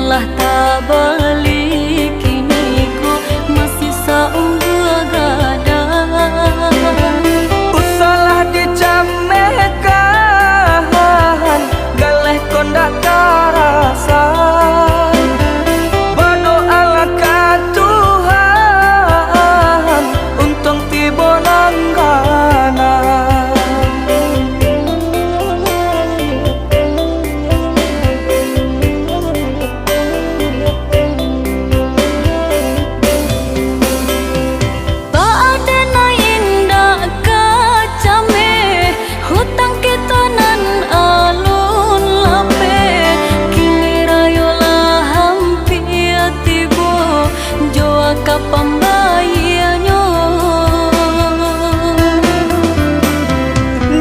lah tak balik, kini ku masih saunggah gadang. Usalah dicamehkan, galeh kondak karasa. Berdoalah ke Tuhan, untung tiba nanggana. Pembayanyo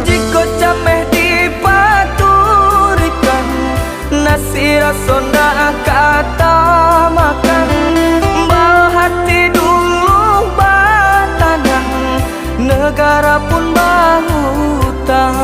jika cameh dipaturikan, nasi rasonda kata makan. Bal hati dulu batanang, negara pun bahutang.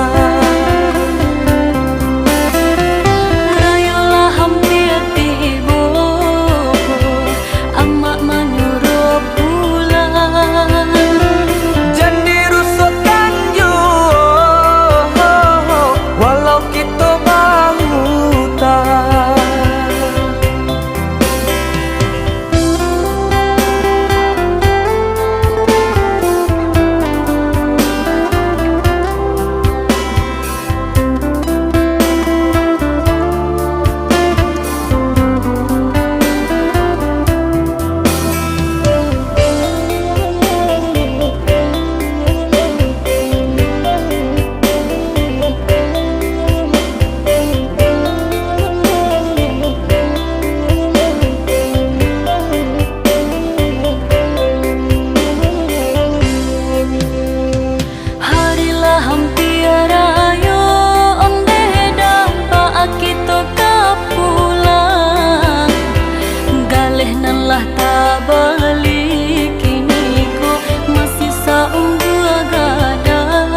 lah tak balik, kini ku masih saunggah gadang.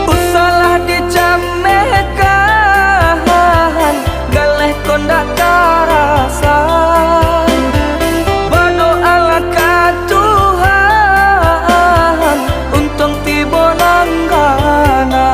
Usalah dicamehkan, galeh kondak karasa. Berdoalah ke Tuhan, untung tiba nanggana.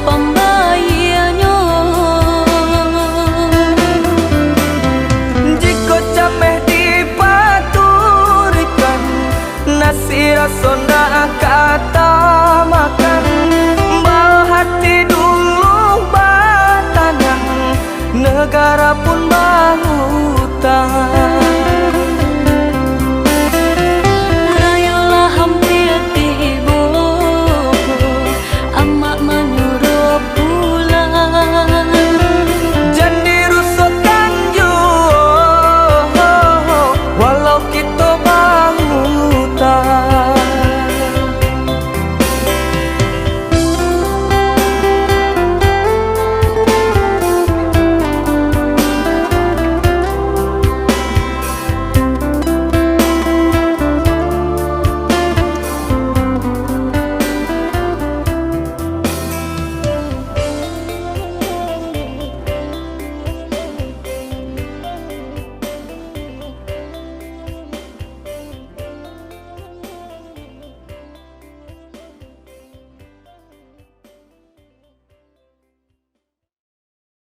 Pembayanyo jika cameh dipaturikan, nasi rasonda kata